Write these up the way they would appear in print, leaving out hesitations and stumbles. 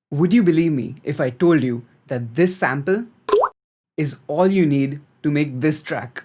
Would you believe me if I told you that this sample is all you need to make this track?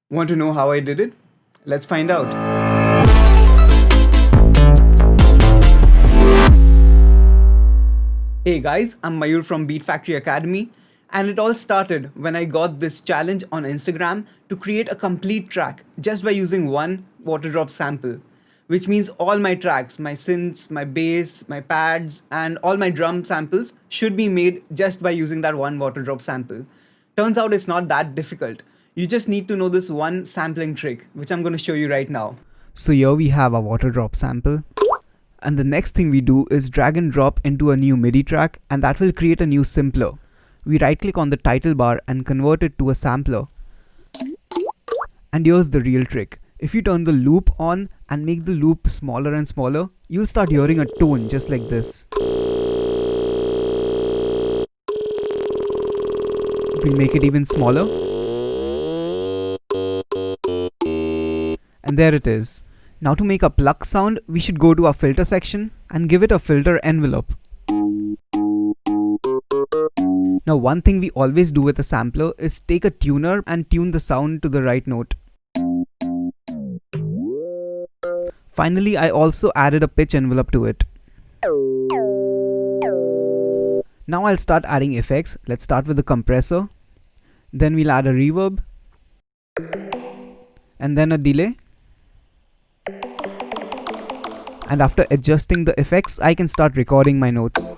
Want to know how I did it? Let's find out. Hey guys, I'm Mayur from Beatfactory Academy, and it all started when I got this challenge on Instagram to create a complete track just by using one water drop sample, which means all my tracks, my synths, my bass, my pads, and all my drum samples should be made just by using that one water drop sample. Turns out it's not that difficult. You just need to know this one sampling trick, which I'm going to show you right now. So here we have a water drop sample. And the next thing we do is drag and drop into a new MIDI track, and that will create a new sampler. We right click on the title bar and convert it to a sampler. And here's the real trick. If you turn the loop on and make the loop smaller and smaller, you'll start hearing a tone just like this. We'll make it even smaller. And there it is. Now to make a pluck sound, we should go to our filter section and give it a filter envelope. Now one thing we always do with a sampler is take a tuner and tune the sound to the right note. Finally, I also added a pitch envelope to it. Now I'll start adding effects. Let's start with the compressor. Then we'll add a reverb. And then a delay. And after adjusting the effects, I can start recording my notes.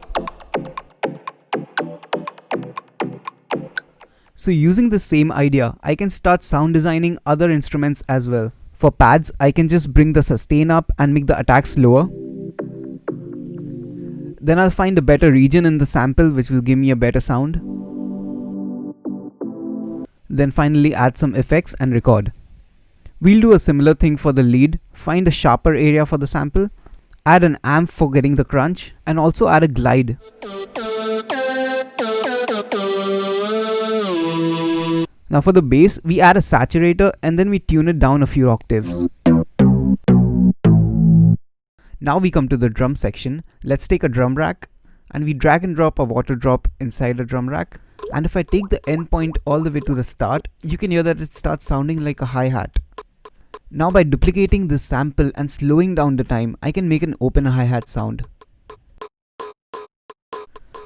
So using the same idea, I can start sound designing other instruments as well. For pads, I can just bring the sustain up and make the attacks lower. Then I'll find a better region in the sample which will give me a better sound. Then finally add some effects and record. We'll do a similar thing for the lead, find a sharper area for the sample, add an amp for getting the crunch, and also add a glide. Now for the bass, we add a saturator and then we tune it down a few octaves. Now we come to the drum section. Let's take a drum rack and we drag and drop a water drop inside a drum rack. And if I take the end point all the way to the start, you can hear that it starts sounding like a hi-hat. Now by duplicating this sample and slowing down the time, I can make an open hi-hat sound.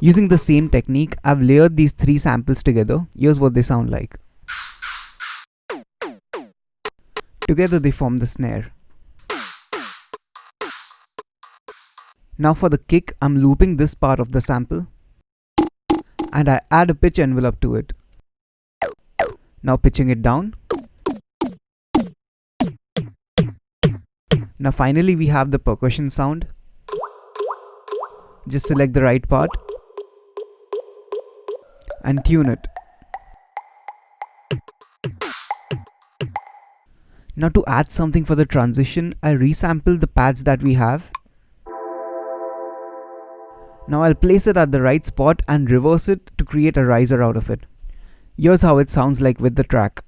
Using the same technique, I've layered these three samples together. Here's what they sound like. Together they form the snare. Now for the kick, I'm looping this part of the sample. And I add a pitch envelope to it. Now pitching it down. Now finally we have the percussion sound. Just select the right part and tune it. Now to add something for the transition, I resample the pads that we have. Now I'll place it at the right spot and reverse it to create a riser out of it. Here's how it sounds like with the track.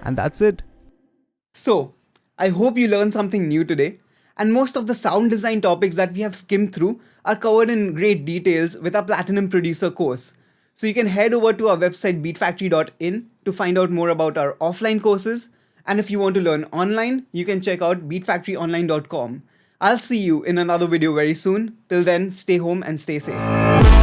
And that's it. So, I hope you learned something new today. And most of the sound design topics that we have skimmed through are covered in great details with our Platinum Producer course. So you can head over to our website beatfactory.in to find out more about our offline courses. And if you want to learn online, you can check out beatfactoryonline.com. I'll see you in another video very soon. Till then, stay home and stay safe.